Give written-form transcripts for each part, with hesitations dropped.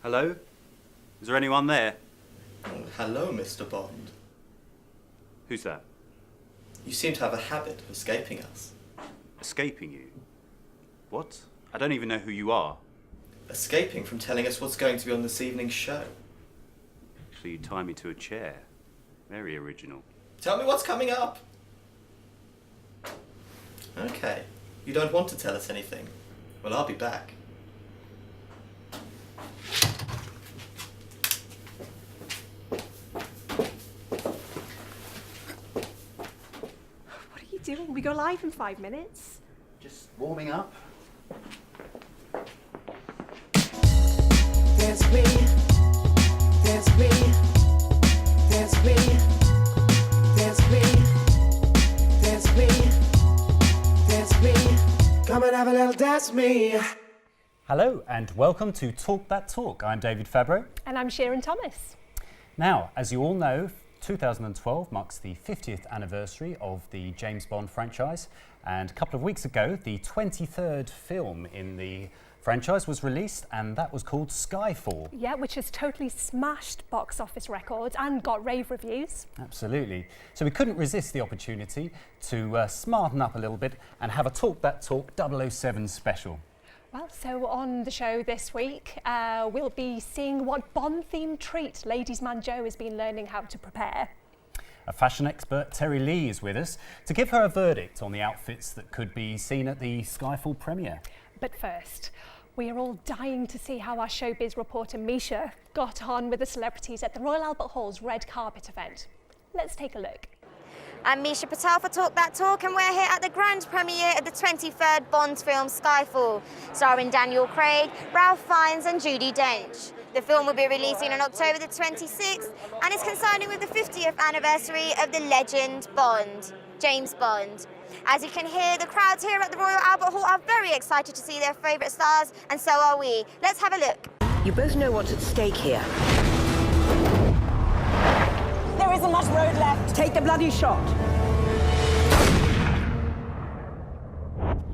Hello? Is there anyone there? Oh, hello, Mr. Bond. Who's that? You seem to have a habit of escaping us. Escaping you? What? I don't even know who you are. Escaping from telling us what's going to be on this evening's show. So you tie me to a chair. Very original. Tell me what's coming up. Okay. You don't want to tell us anything. Well, I'll be back. What are you doing? We go live in 5 minutes. Just warming up. Dance me, dance me, dance me, dance me, dance me, dance me. Come and have a little dance me. Hello and welcome to Talk That Talk. I'm David Fabro. And I'm Sharon Thomas. Now, as you all know, 2012 marks the 50th anniversary of the James Bond franchise, and a couple of weeks ago the 23rd film in the franchise was released, and that was called Skyfall. Yeah, which has totally smashed box office records and got rave reviews. Absolutely. So we couldn't resist the opportunity to smarten up a little bit and have a Talk That Talk 007 special. Well, so on the show this week, we'll be seeing what Bond-themed treat Ladies' Man Joe has been learning how to prepare. A fashion expert, Terry Lee, is with us to give her a verdict on the outfits that could be seen at the Skyfall premiere. But first, we are all dying to see how our showbiz reporter Misha got on with the celebrities at the Royal Albert Hall's red carpet event. Let's take a look. I'm Misha Patel for Talk That Talk, and we're here at the grand premiere of the 23rd Bond film Skyfall, starring Daniel Craig, Ralph Fiennes and Judi Dench. The film will be releasing on October the 26th and is coinciding with the 50th anniversary of the legend Bond, James Bond. As you can hear, the crowds here at the Royal Albert Hall are very excited to see their favourite stars, and so are we. Let's have a look. You both know what's at stake here. There isn't much road left. Take the bloody shot.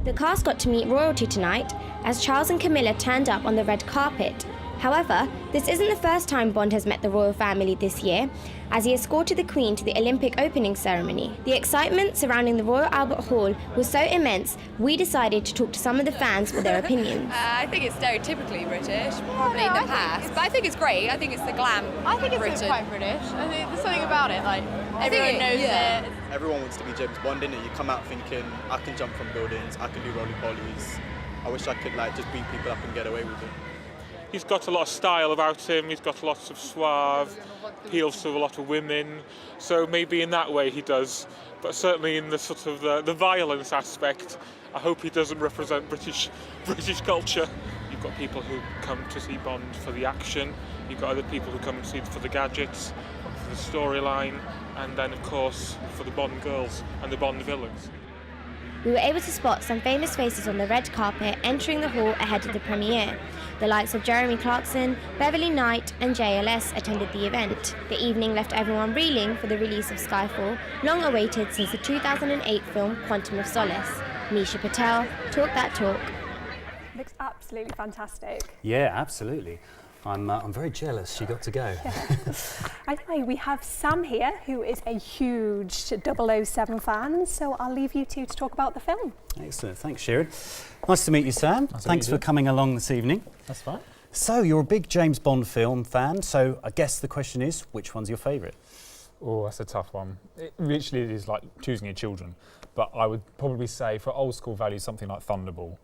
The cast got to meet royalty tonight as Charles and Camilla turned up on the red carpet. However, this isn't the first time Bond has met the royal family this year, as he escorted the Queen to the Olympic opening ceremony. The excitement surrounding the Royal Albert Hall was so immense, we decided to talk to some of the fans for their opinions. I think it's stereotypically British, probably in the past, but I think it's great. I think it's the glam. I think it's Britain. quite British. I think there's something about it, like everyone knows it. Everyone wants to be James Bond, innit? You come out thinking, I can jump from buildings, I can do roly-polies. I wish I could just beat people up and get away with it. He's got a lot of style about him, he's got lots of suave, appeals to a lot of women, so maybe in that way he does, but certainly in the sort of the violence aspect, I hope he doesn't represent British culture. You've got people who come to see Bond for the action, you've got other people who come and see it for the gadgets, for the storyline, and then of course for the Bond girls and the Bond villains. We were able to spot some famous faces on the red carpet entering the hall ahead of the premiere. The likes of Jeremy Clarkson, Beverly Knight and JLS attended the event. The evening left everyone reeling for the release of Skyfall, long awaited since the 2008 film Quantum of Solace. Misha Patel, Talk That Talk. Looks absolutely fantastic. Yeah, absolutely. I'm very jealous she got to go. Yeah. Anyway, we have Sam here, who is a huge 007 fan, so I'll leave you two to talk about the film. Excellent, thanks Sharon. Nice to meet you, Sam. Nice to Thanks meet you. for coming along this evening. That's fine. So, you're a big James Bond film fan, so I guess the question is, which one's your favourite? Oh, that's a tough one. It literally is like choosing your children. But I would probably say, for old school values, something like Thunderball.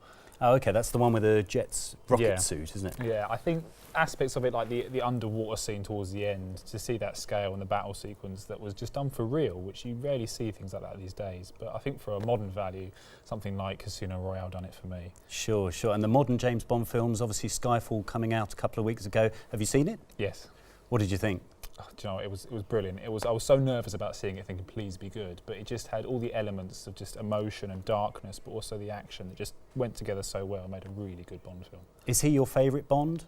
Oh, okay, that's the one with the jet's rocket Yeah. suit, isn't it? Yeah, I think aspects of it, like the underwater scene towards the end, to see that scale and the battle sequence that was just done for real, which you rarely see things like that these days. But I think for a modern value, something like Casino Royale done it for me. Sure, sure. And the modern James Bond films, obviously Skyfall coming out a couple of weeks ago. Have you seen it? Yes. What did you think? Oh, do you know, it was brilliant. I was so nervous about seeing it, thinking, please be good. But it just had all the elements of just emotion and darkness, but also the action that just went together so well and made a really good Bond film. Is he your favourite Bond?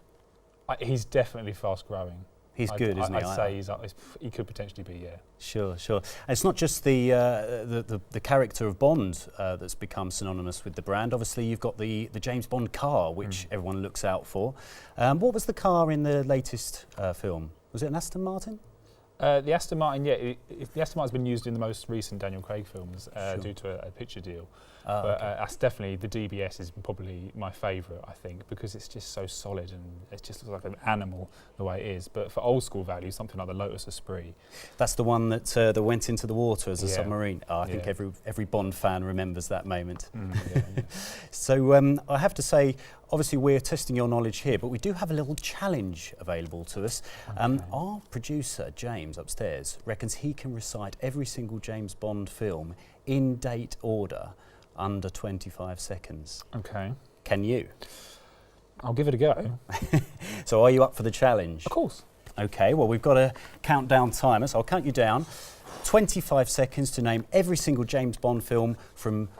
He's definitely fast growing. He's good, isn't he? I'd say he could potentially be, yeah. Sure, sure. And it's not just the character of Bond that's become synonymous with the brand. Obviously, you've got the James Bond car, which everyone looks out for. What was the car in the latest film? Was it an Aston Martin? The Aston Martin, yeah. The Aston Martin's been used in the most recent Daniel Craig films due to a picture deal. But that's definitely, the DBS is probably my favourite, I think, because it's just so solid and it just looks like an animal the way it is. But for old school value, something like the Lotus Esprit. That's the one that went into the water as a submarine. Oh, I think every Bond fan remembers that moment. So I have to say, obviously we're testing your knowledge here, but we do have a little challenge available to us. Our producer, James, upstairs, reckons he can recite every single James Bond film in date order under 25 seconds. Okay. Can you? I'll give it a go. So are you up for the challenge? Of course. Okay, well we've got a countdown timer, so I'll count you down. 25 seconds to name every single James Bond film from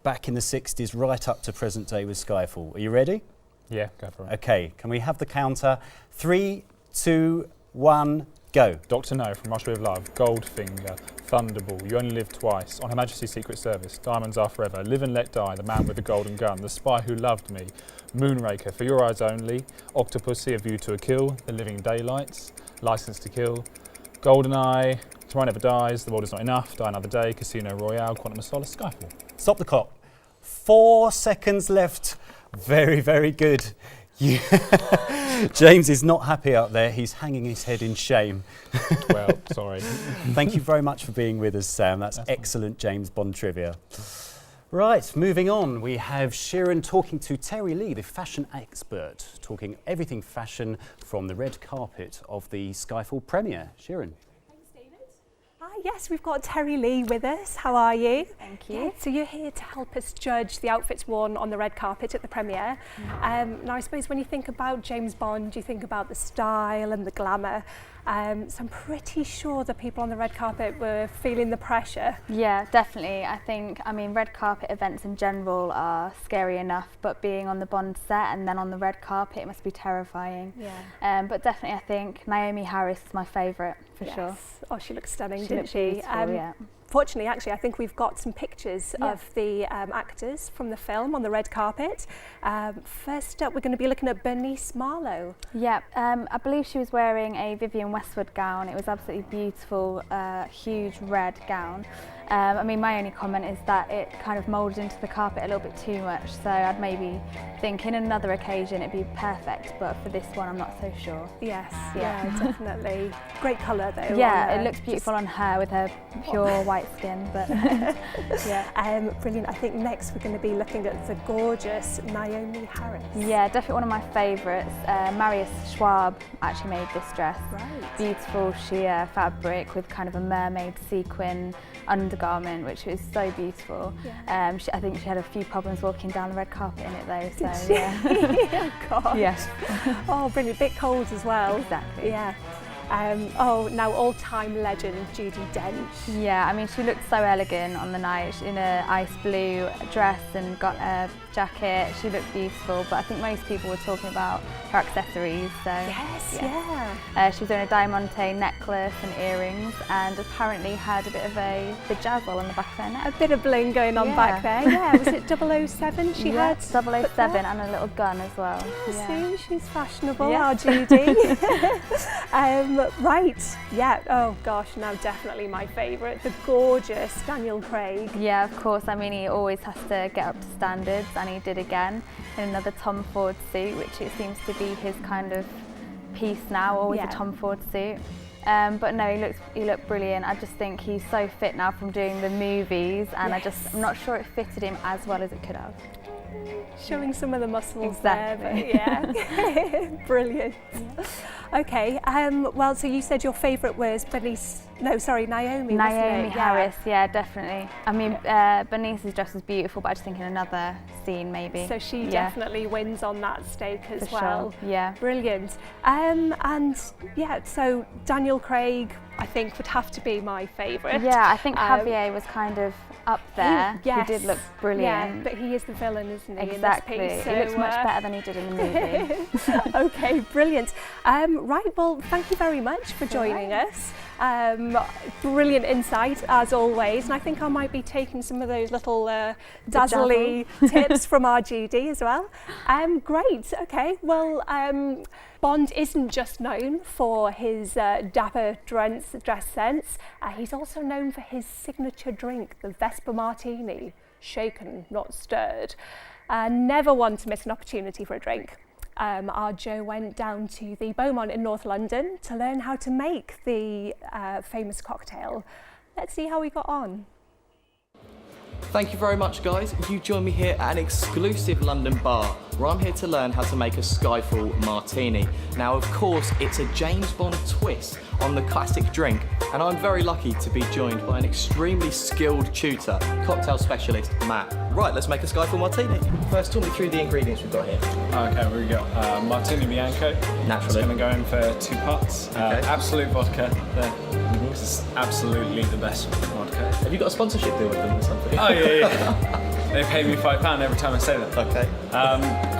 back in the 60s right up to present day with Skyfall. Are you ready? Yeah, go for it. Okay, can we have the counter? 3, 2, 1, go. Dr. No from Russia with Love, Goldfinger, Thunderball, You Only Live Twice, On Her Majesty's Secret Service, Diamonds Are Forever, Live and Let Die, The Man with the Golden Gun, The Spy Who Loved Me, Moonraker, For Your Eyes Only, Octopussy, A View to a Kill, The Living Daylights, License to Kill, GoldenEye, Tomorrow Never Dies, The World Is Not Enough, Die Another Day, Casino Royale, Quantum of Solace, Skyfall. Stop the clock. 4 seconds left. Very, very good. James is not happy out there. He's hanging his head in shame. Well, sorry. Thank you very much for being with us, Sam. That's excellent James Bond trivia. Right, moving on, we have Sharon talking to Terry Lee, the fashion expert, talking everything fashion from the red carpet of the Skyfall premiere. Sharon. Yes, we've got Terry Lee with us. How are you? Thank you. Yeah, so you're here to help us judge the outfits worn on the red carpet at the premiere. Now, I suppose when you think about James Bond, you think about the style and the glamour. So I'm pretty sure the people on the red carpet were feeling the pressure. Yeah, definitely. I mean, red carpet events in general are scary enough, but being on the Bond set and then on the red carpet, it must be terrifying. Yeah. But definitely, I think Naomi Harris is my favourite for sure. Oh, she looks stunning, She didn't looks she? beautiful, yeah. Fortunately, actually, I think we've got some pictures of the actors from the film on the red carpet. First up, we're going to be looking at Bernice Marlowe. Yeah, I believe she was wearing a Vivienne Westwood gown. It was absolutely beautiful, huge red gown. I mean, my only comment is that it kind of moulded into the carpet a little bit too much, so I'd maybe think in another occasion it'd be perfect, but for this one I'm not so sure. Yes, yeah, definitely. Great colour though. Yeah, it looks beautiful on her with her pure white skin, but yeah. Brilliant. I think next we're going to be looking at the gorgeous Naomi Harris. Yeah, definitely one of my favourites. Marius Schwab actually made this dress. Right. Beautiful sheer fabric with kind of a mermaid sequin undergarment, which was so beautiful. Yeah. I think she had a few problems walking down the red carpet in it though, so Did she? yeah. Oh, God. Yes. Oh, brilliant. Bit cold as well. Exactly. Yeah. Now all-time legend Judi Dench. Yeah, I mean she looked so elegant on the night in a ice blue dress and got a jacket. She looked beautiful, but I think most people were talking about her accessories. So yes, yeah. She was wearing a diamante necklace and earrings, and apparently had a bit of a bedazzle on the back of her neck. A bit of bling going on back there. Yeah, was it 007 she had? 007 and a little gun as well. See, she's fashionable, Yeah. our Judy. Right, yeah, oh gosh, now definitely my favourite, the gorgeous Daniel Craig. Yeah, of course, I mean he always has to get up to standards, and he did again in another Tom Ford suit, which it seems to be his kind of piece now, always a Tom Ford suit. But no, he looked brilliant. I just think he's so fit now from doing the movies, and I'm not sure it fitted him as well as it could have. Showing some of the muscles exactly. there, but yeah, brilliant. Yeah. Okay, well, so you said your favourite was Naomi, wasn't it? Harris, yeah, definitely. I mean, Bernice's dress was beautiful, but I just think in another scene maybe. So she definitely wins on that stake as For well. Sure. Yeah. Brilliant. And yeah, so Daniel Craig, I think, would have to be my favourite. Yeah, I think Javier was kind of up there. Yes. He did look brilliant. Yeah, but he is the villain, isn't he? Exactly. In this piece, so, he looks much better than he did in the movie. Okay, brilliant. Right, well, thank you very much for joining us. Brilliant insight as always, and I think I might be taking some of those little dazzly tips from our GD as well. Great, okay, well, Bond isn't just known for his dapper dress sense, he's also known for his signature drink, the Vesper Martini, shaken, not stirred. Never one to miss an opportunity for a drink. Our Joe went down to the Beaumont in North London to learn how to make the famous cocktail. Let's see how we got on. Thank you very much, guys. You join me here at an exclusive London bar where I'm here to learn how to make a Skyfall martini. Now, of course, it's a James Bond twist on the classic drink, and I'm very lucky to be joined by an extremely skilled tutor, cocktail specialist, Matt. Right, let's make a Skyfall martini. First, talk me through the ingredients we've got here. Okay, we got Martini Bianco. Naturally. It's going to go in for 2 parts. Okay. Absolute vodka there. It's absolutely the best vodka. Have you got a sponsorship deal with them or something? Oh, yeah. They pay me £5 every time I say that. Okay.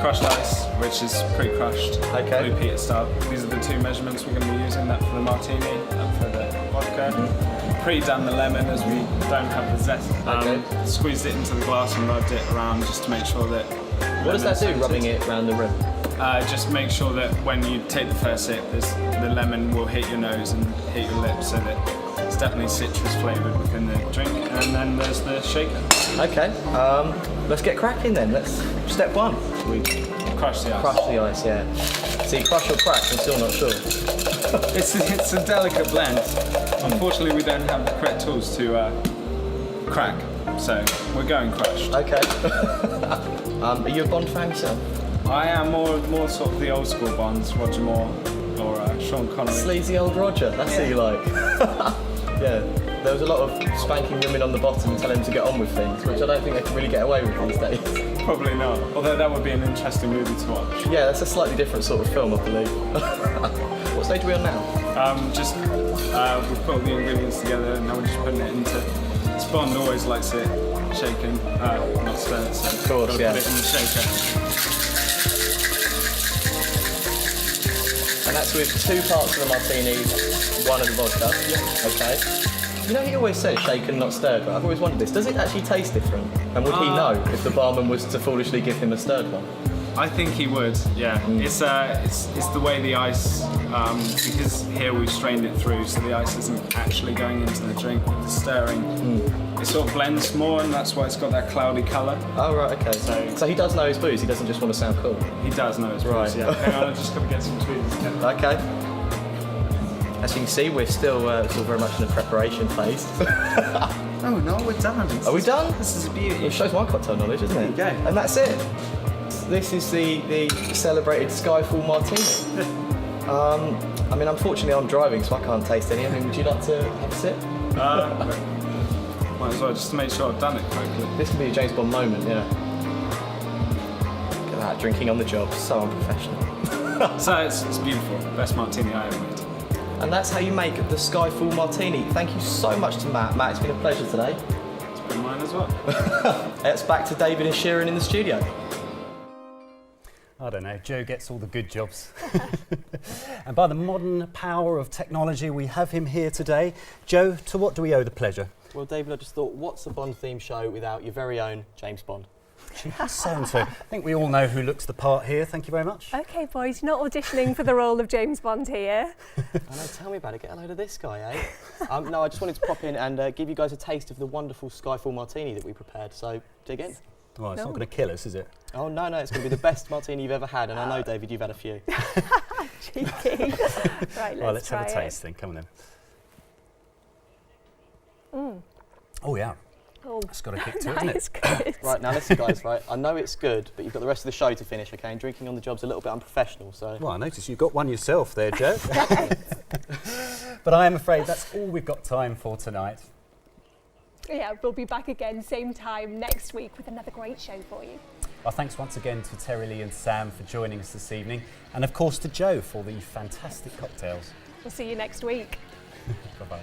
Crushed ice, which is pre-crushed. Okay. Blue Peter style. These are the 2 measurements we're going to be using, that for the martini, that for the vodka. Pre-done the lemon as we don't have the zest. Squeezed it into the glass and rubbed it around just to make sure that... What does that do, rubbing it around the rim? Just make sure that when you take the first sip, the lemon will hit your nose and hit your lips, so that it's definitely citrus flavoured within the drink. And then there's the shaker. Okay, let's get cracking then. Step 1. We crush the ice. Crush the ice, yeah. See, crush or crack, I'm still not sure. It's a delicate blend. Unfortunately, we don't have the correct tools to crack, so we're going crushed. Okay. Are you a Bond fan yourself? I am more sort of the old school Bonds, Roger Moore or Sean Connery. Sleazy old Roger, that's who you like. Yeah, there was a lot of spanking women on the bottom telling them to get on with things, which I don't think they can really get away with these days. Probably not, although that would be an interesting movie to watch. Yeah, that's a slightly different sort of film, I believe. What stage are we on now? We've put all the ingredients together and now we're just putting it into... Bond always likes it shaken, not stirred, so of course, put it in the shaker. And that's with 2 parts of the martini, 1 of the vodka. Yeah. Okay. You know, he always says shaken, not stirred, but I've always wondered this. Does it actually taste different? And would he know if the barman was to foolishly give him a stirred one? I think he would, yeah. It's the way the ice, because here we've strained it through, so the ice isn't actually going into the drink with the stirring. It sort of blends more, and that's why it's got that cloudy colour. Oh, right, okay. So he does know his booze, he doesn't just want to sound cool? He does know his booze, yeah. Hang on, I'm just going to get some tweezers. Okay. As you can see, we're still very much in the preparation phase. Oh no, we're done. Are we done? This is a beauty. It shows my cocktail knowledge, doesn't it? There you go. And that's it. This is the celebrated Skyfall martini. I mean, unfortunately, I'm driving, so I can't taste any. I mean, would you like to have a sip? Might as well, just to make sure I've done it correctly. This can be a James Bond moment, yeah. Look at that, drinking on the job, so unprofessional. So it's beautiful. Best martini I ever made. And that's how you make the Skyfall martini. Thank you so much to Matt. Matt, it's been a pleasure today. It's been mine as well. It's back to David and Sheeran in the studio. I don't know, Joe gets all the good jobs. And by the modern power of technology, we have him here today. Joe, to what do we owe the pleasure? Well, David, I just thought, what's a Bond-themed show without your very own James Bond? So, I think we all know who looks the part here. Thank you very much. Okay, boys, you're not auditioning for the role of James Bond here. I know, tell me about it. Get a load of this guy, eh? No, I just wanted to pop in and give you guys a taste of the wonderful Skyfall martini that we prepared, so dig in. Well, it's not going to kill us, is it? Oh, no, it's going to be the best martini you've ever had, and I know, David, you've had a few. Cheeky. Right, let's have a taste then. Come on then. Oh, yeah. Oh, it's got a kick to it, isn't it? Good. Right, now listen, guys, right? I know it's good, but you've got the rest of the show to finish, okay? And drinking on the job's a little bit unprofessional, so... Well, I noticed you've got one yourself there, Joe. But I am afraid that's all we've got time for tonight. Yeah, we'll be back again, same time next week with another great show for you. Well, thanks once again to Terry Lee and Sam for joining us this evening. And of course to Joe for the fantastic cocktails. We'll see you next week. Bye-bye.